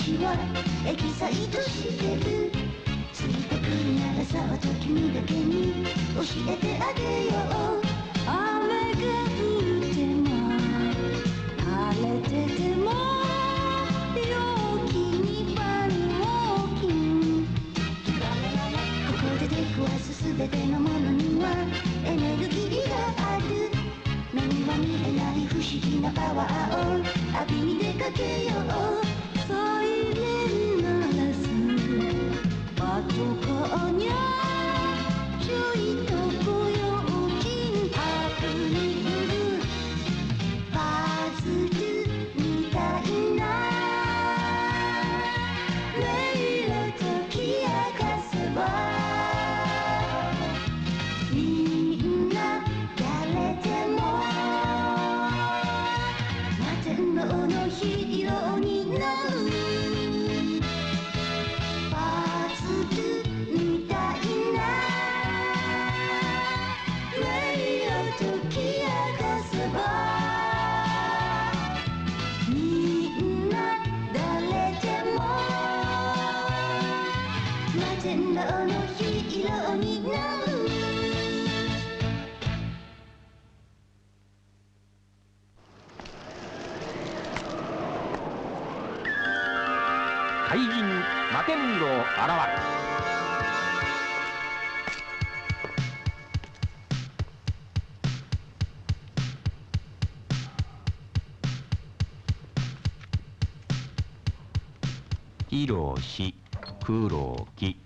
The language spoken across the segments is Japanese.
ちはエキサイトしてる。ついてくるならさあと君だけに教えてあげよう。雨が降っても晴れてても陽気にバニーウォーキング。ここで出くわすすべてのものにはエネルギーがある。目には見えない不思議なパワーを浴びに出かけよう。サイレン鳴らすパトカーにゃちょいとご用心。ハプニングパズルみたいな迷路解き明かせばみんな誰でも摩天楼のヒーローになる。パズルみたいな迷路解き明かせばみんな誰でも摩天楼のヒーローになる。怪人摩天楼現る。広し黒木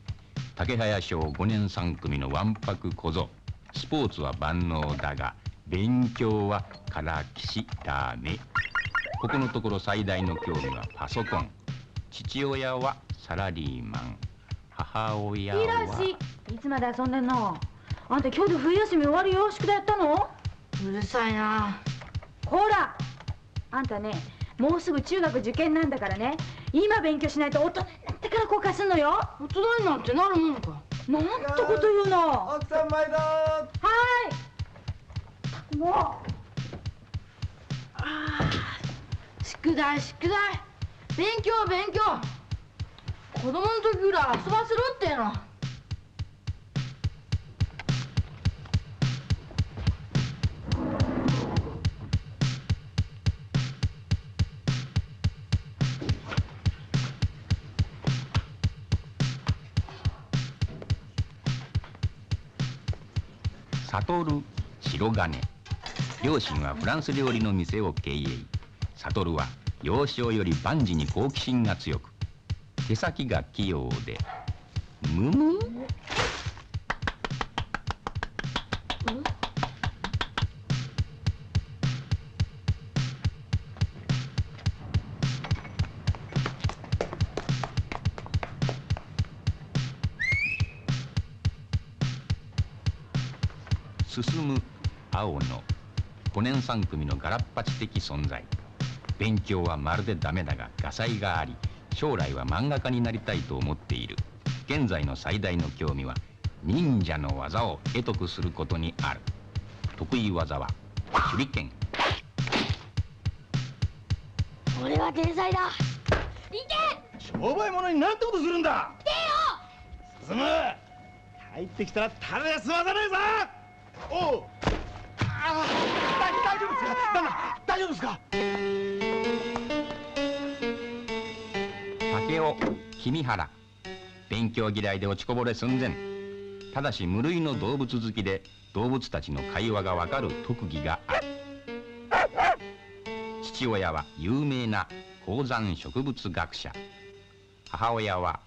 竹早小5年3組のわんぱく小僧。スポーツは万能だが勉強はからきしダメ。ここのところ最大の興味はパソコン。父親はサラリーマン。母親は広し、いつまで遊んでんの。あんた今日で冬休み終わるよ。宿題やったの？うるさいな。ほらあんたね、もうすぐ中学受験なんだからね、今勉強しないと大人になってから後悔すんのよ。大人になってなるもんか。なんてこと言うの。奥さん毎度。はい。もう宿題宿題、勉強勉強。子供の時ぐらい遊ばせろっての。悟白金。両親はフランス料理の店を経営。悟は幼少より万事に好奇心が強く手先が器用でむむ進む青の5年3組のガラッパチ的存在。勉強はまるでダメだが画才があり、将来は漫画家になりたいと思っている。現在の最大の興味は忍者の技を会得することにある。得意技は手裏剣。俺は天才だ。行け。商売物になんてことするんだ。けよ。進む。入ってきたらただで済まさねえぞ。おう。大丈夫ですか旦那。大丈夫ですか。竹雄君原。勉強嫌いで落ちこぼれ寸前。ただし無類の動物好きで動物たちの会話がわかる特技がある。父親は有名な高山植物学者。母親は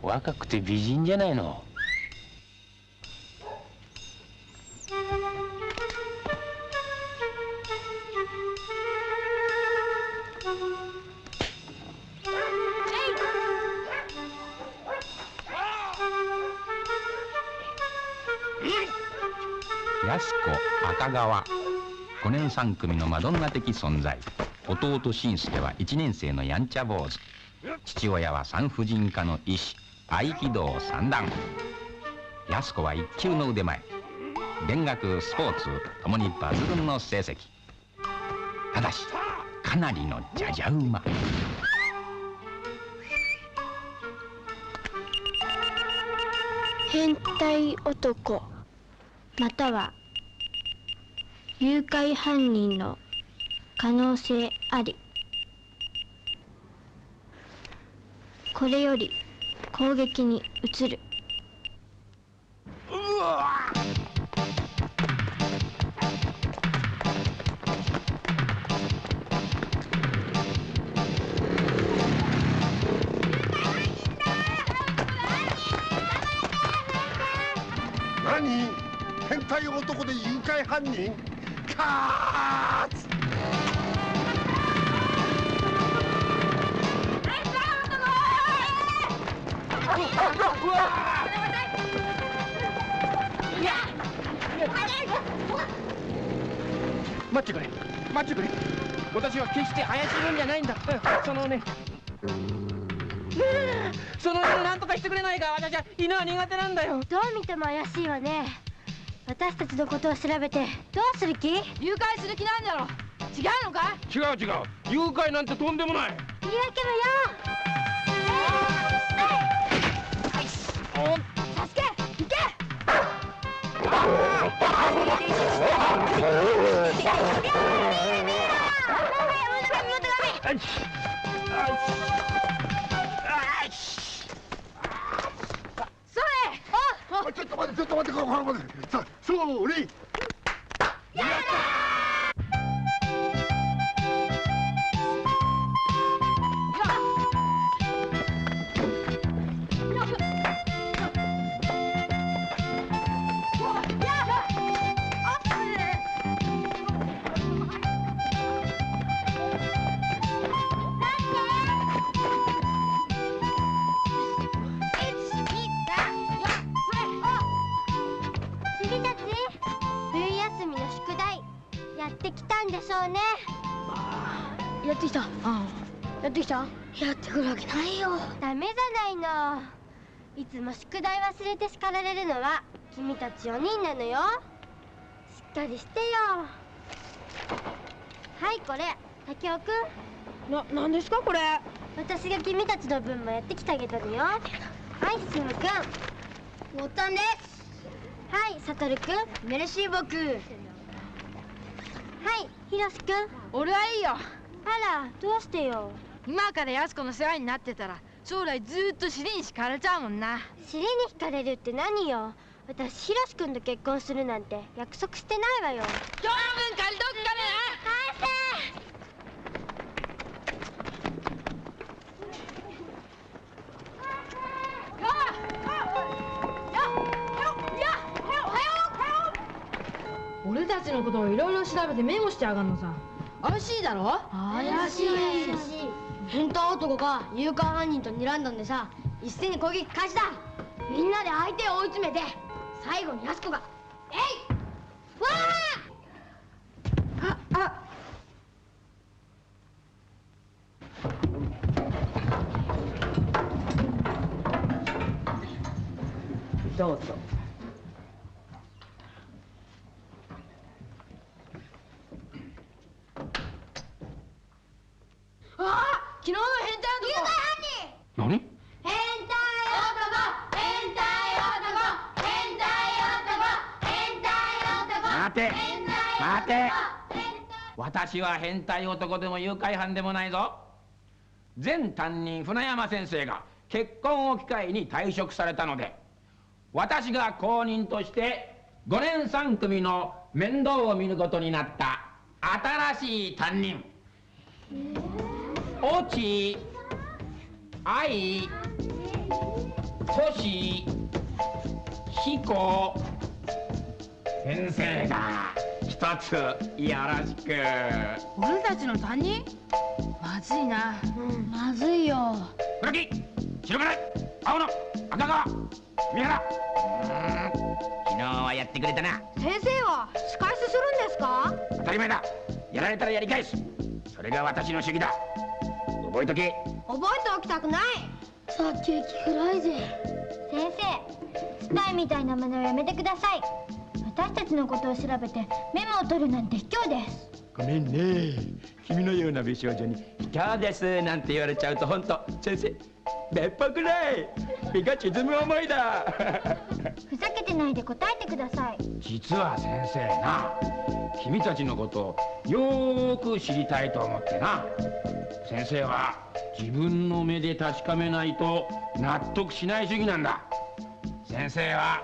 若くて美人じゃないの。安子赤川。5年3組のマドンナ的存在。弟新助は1年生のやんちゃ坊主。父親は産婦人科の医師。合気道三段。安子は一級の腕前。勉学スポーツともに抜群の成績。ただしかなりのじゃじゃ馬。変態男または誘拐犯人の可能性あり。これより攻撃に移る。うわ何？変態男で誘拐犯人？カーッ！待ってくれ、待ってくれ。私は決して怪しいもんじゃないんだ。そのねその犬なんとかしてくれないか。私は犬は苦手なんだよ。どう見ても怪しいわね。私たちのことを調べてどうする気？誘拐する気なんだろ。違うのか？違う違う、誘拐なんてとんでもない。言い訳もよ。サスケ行け。それ。ちょっと待って、ちょっと待って、これ待って。さあ、それ。やった君たち、冬休みの宿題やってきたんでしょうね。やってきた。やってきた。やってくるわけないよ。ダメじゃないの。いつも宿題忘れて叱られるのは君たち4人なのよ。しっかりしてよ。はい、これ竹雄くん。なんですかこれ？私が君たちの分もやってきてあげたのよ。はい、シムくん。ボタンです。はい、サトルくん。メルシー僕。はい、ヒロシくん。俺はいいよ。あら、どうしてよ。今からやす子の世話になってたら将来ずーっと尻に敷かれちゃうもんな。尻に惹かれるって何よ。私、ヒロシくんと結婚するなんて約束してないわよ。今日の分借りとくからな。俺たちのことをいろいろ調べてメモしてあがんのさ。怪しいだろ？怪しい。変態男が誘拐犯人と睨んだんでさ、一斉に攻撃開始だ。みんなで相手を追い詰めて最後にやす子が「えい！わあ！」どうぞ。昨日の変態男。誘拐犯人。何？変態男、変態男、変態男、変態男。待て待て、私は変態男でも誘拐犯でもないぞ。前担任船山先生が結婚を機会に退職されたので、私が後任として5年3組の面倒を見ることになった新しい担任、越智愛俊彦先生だ。一つよろしく。俺たちの担任？まずいな。まずいよ。黒木、白金、青野、赤川、三原。昨日はやってくれたな。先生は仕返しするんですか？当たり前だ。やられたらやり返す。それが私の主義だ。覚えとけ。覚えておきたくない。さっき聞くらいぜ。先生、スパイみたいな真似をやめてください。私たちのことを調べてメモを取るなんて卑怯です。ごめんね。君のような美少女に卑怯ですなんて言われちゃうと本当先生別っぽくない。身が沈む思いだ。ふざけてないで答えてください。実は先生な、君たちのことをよーく知りたいと思ってな。先生は自分の目で確かめないと納得しない主義なんだ。先生は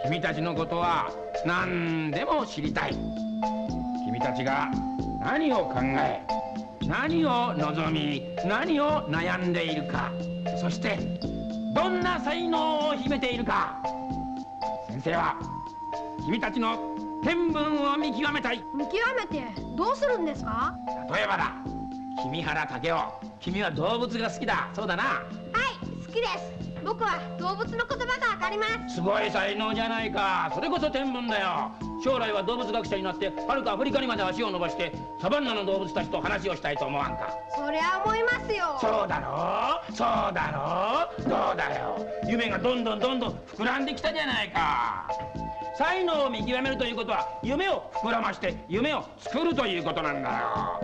君たちのことは何でも知りたい。君たちが何を考え、何を望み、何を悩んでいるか、そしてどんな才能を秘めているか。先生は君たちの天分を見極めたい。見極めてどうするんですか？例えばだ、君原武雄、君は動物が好きだそうだな。はい、好きです。僕は動物の言葉がわかります。すごい才能じゃないか。それこそ天分だよ。将来は動物学者になってはるかアフリカにまで足を伸ばしてサバンナの動物たちと話をしたいと思わんか。そりゃ思いますよ。そうだろう、そうだろう、どうだよ。夢がどんどん膨らんできたじゃないか。才能を見極めるということは夢を膨らまして夢を作るということなんだよ。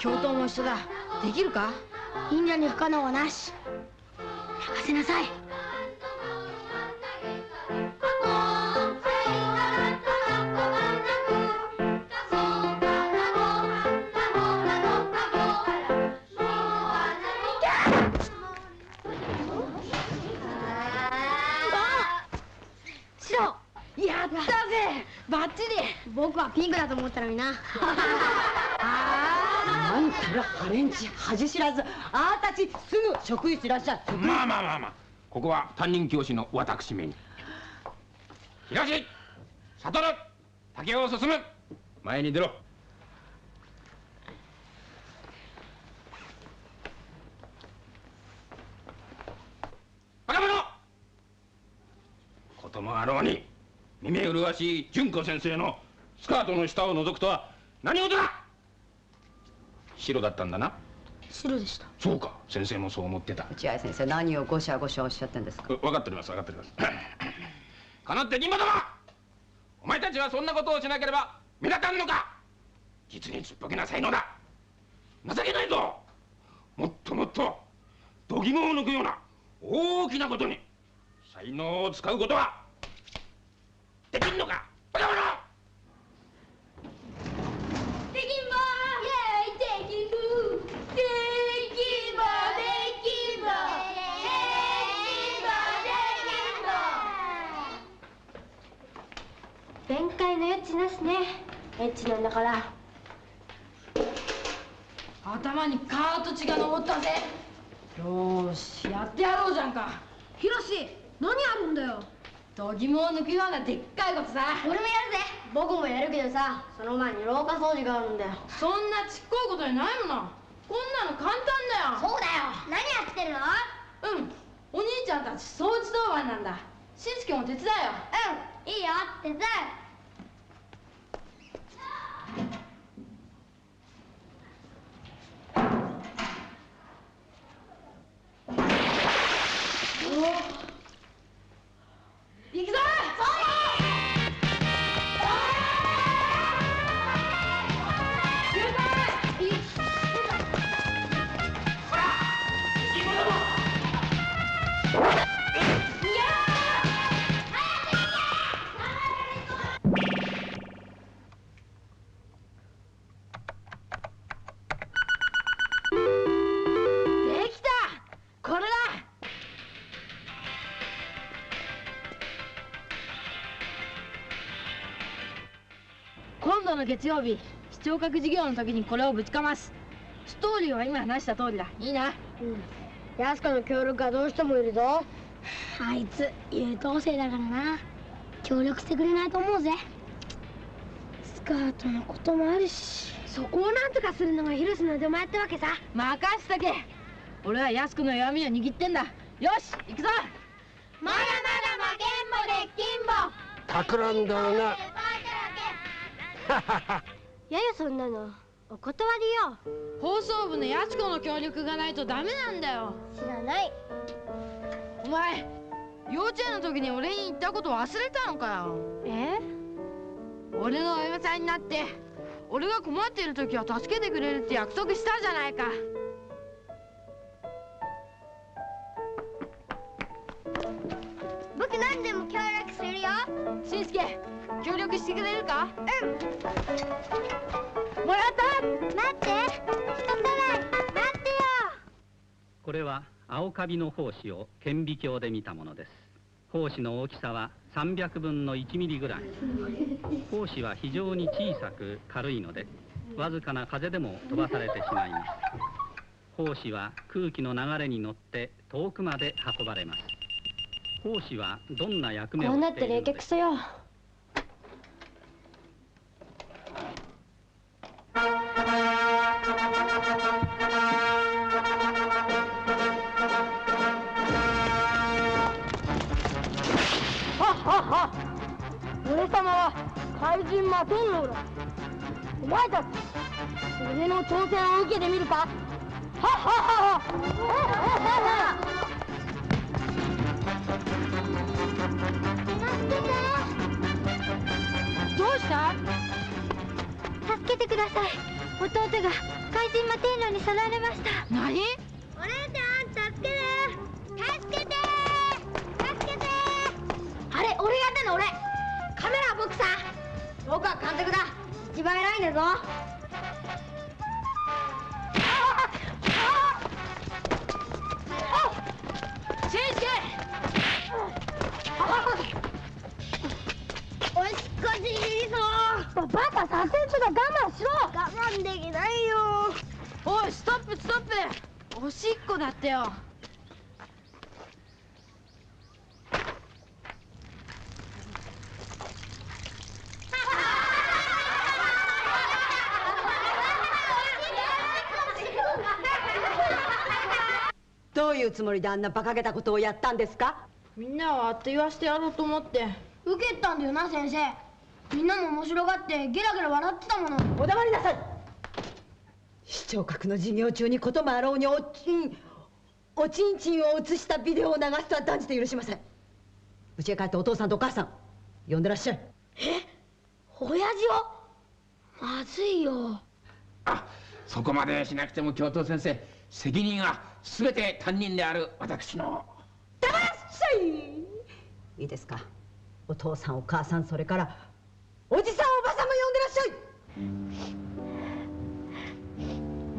教頭も一緒だ。できるか？忍者に不可能はなし。任せなさい。白、やったぜ。バッチリ。僕はピンクだと思ったのにな。あんたらハレンチ恥知らず、あーたちすぐ職員室いらっしゃい。まあ、ここは担任教師の私めに。広志、悟、竹雄を進む。前に出ろ。バカ者！こともあろうに耳麗しい純子先生のスカートの下を覗くとは何事だ！白だったんだな。白でした。そうか、先生もそう思ってた。落合先生、何をごしゃごしゃおっしゃってんですか。分かっております、分かっております。かなって銀馬ども、お前たちはそんなことをしなければ目立たんのか。実にちっぽけな才能だ。情けないぞ。もっともっと度肝を抜くような大きなことに才能を使うことはできんのか、バカ者！できんぼー。イェーイ、できんぼー。できんぼー、できんぼー。弁解の余地なしね。エッチなんだから。頭にカート血が上ったぜ。よーし、やってやろうじゃんか。ヒロシ、何やるんだよ。度肝を抜くようなでっかいことさ。俺もやるぜ。僕もやるけどさ、その前に廊下掃除があるんだよ。そんなちっこいことにないもの。こんなの簡単だよ。そうだよ。何やってるの？お兄ちゃんたち掃除当番なんだ。しんすけも手伝えよ。いいよ、手伝う。行くぞ！できた！これだ！今度の月曜日、視聴覚授業の時にこれをぶちかます。ストーリーは今話した通りだ。いいな。ヤスコの協力はどうしてもいるぞ。あいつ優等生だからな。協力してくれないと思うぜ。スカートのこともあるし、そこをなんとかするのがヒロシの出前ってわけさ。任せとけ。俺はヤスコの弱みを握ってんだ。よし、行くぞ。まだまだで金棒。企んだな。ややそんなのお断りよ。放送部のやす子の協力がないとダメなんだよ。知らない。お前幼稚園の時に俺に言ったこと忘れたのかよ。俺のお嫁さんになって俺が困っている時は助けてくれるって約束したじゃないか。僕何でも協力するよ。しんすけ、協力してくれるか？もらった。待って、人さらい、待ってよ。これは青カビの胞子を顕微鏡で見たものです。胞子の大きさは300分の1ミリぐらい。胞子は非常に小さく軽いので、わずかな風でも飛ばされてしまいます。胞子は空気の流れに乗って遠くまで運ばれます。胞子はどんな役目をしているのでしょう。よ。俺様は怪人マテンロウだ。お前たち俺の挑戦を受けてみるか？はっはっはっは。どうした？助けてください。弟が怪人マテンロウにさられました。何？お姉ちゃん、助けて！助けて！助けて！あれ、俺がやったの、俺。カメラは僕さ。僕は監督だ。一番偉いんだぞ。しんすけ！おしっこちぎりそう。バカ、させんちょっと我慢しろ。我慢できないよ。おい、ストップストップ。おしっこだってよ。どういうつもりであんな馬鹿げたことをやったんですか？みんなはあって言わしてやろうと思って。受けたんだよな、先生。みんなも面白がってゲラゲラ笑ってたもの。お黙りなさい。視聴覚の授業中にこともあろうにおちんちんを映したビデオを流すとは断じて許しません。家へ帰ってお父さんとお母さん呼んでらっしゃい。親父を？まずいよ。あ、そこまでしなくても教頭先生、責任は全て担任である私の。黙らっしゃい。いいですか、お父さんお母さん、それからおじさんおばさんも呼んでらっしゃい。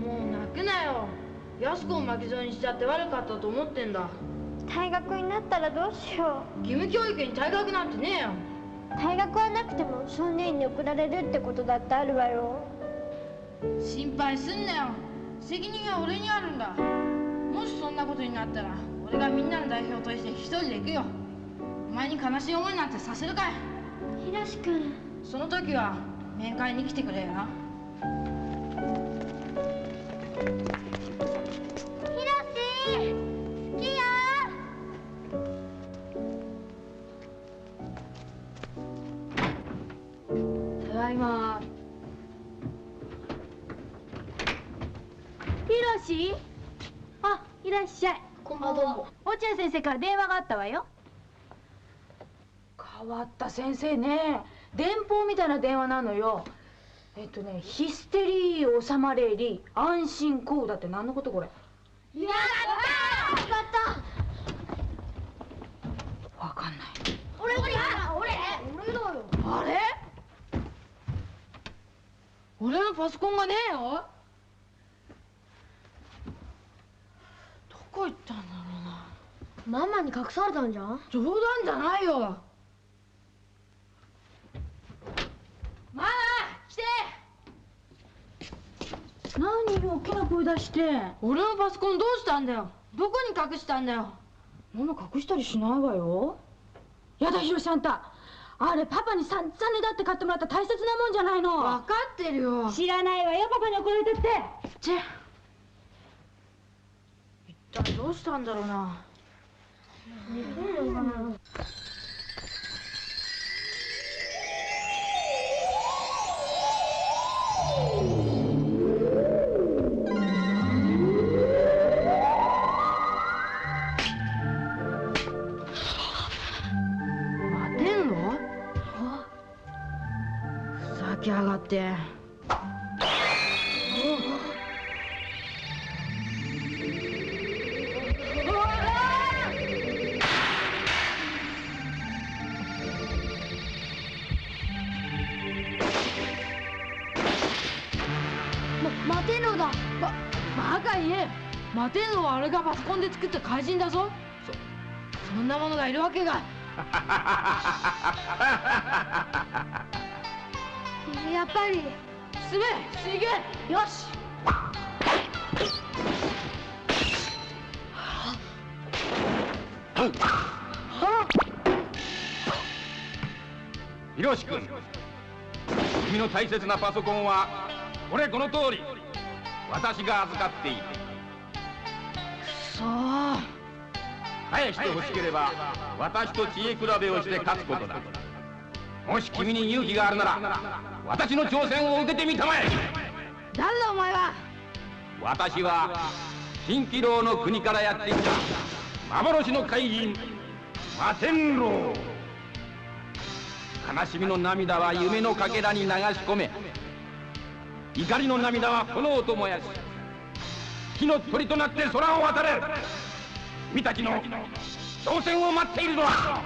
もう泣くなよ。やす子を巻き添えにしちゃって悪かったと思ってんだ。退学になったらどうしよ義務教育に退学なんてねえよ。う。退学はなくても少年院に送られるってことだってあるわよ。心配すんなよ。責任は俺にあるんだ。もしそんなことになったら俺がみんなの代表として一人で行くよ。お前に悲しい思いなんてさせるかい。ひろしくん。その時は面会に来てくれよな。ひろし、好きよ。ただいま。ひろし、あ、いらっしゃい。こんばんは。落合先生から電話があったわよ。変わった先生ね。電報みたいな電話なのよ。ヒステリー収まれり安心こうだって何のことこれ。やったー。よかった。わかんない。俺だよ。あれ？俺のパソコンがねえよ。どこ行ったんだろうな。ママに隠されたんじゃん。冗談じゃないよ。ママ、来て。何よ、大きな声出して。俺のパソコンどうしたんだよ。どこに隠したんだよ。ママ隠したりしないわよ。やだ、ひろしあんた。あれパパに散々ねだって買ってもらった大切なもんじゃないの。分かってるよ。知らないわよ、パパに怒られたって。チェ。一体どうしたんだろうな。って。マテンロウだ。バカ言え。マテンロウはあれがパソコンで作った怪人だぞ。そんなものがいるわけが。やっぱり進め水源。よし。ひろし君、君の大切なパソコンはこれこの通り私が預かっている。そう返して欲しければ私と知恵比べをして勝つことだ。もし君に勇気があるなら私の挑戦を受けてみたまえ。誰だお前は。私は蜃気楼の国からやってきた幻の怪人摩天楼。悲しみの涙は夢のかけらに流し込め、怒りの涙は炎と燃やし、火の鳥となって空を渡れ。君たちの挑戦を待っているのは。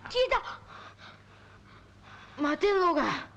聞いた。マテンロウが。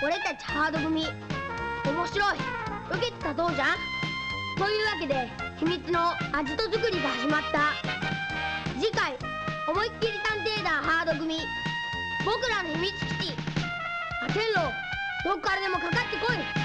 俺たちハード組面白い。受けてたどうじゃん。というわけで秘密のアジト作りが始まった。次回思いっきり探偵団ハード組僕らの秘密基地摩天楼どっからでもかかってこい。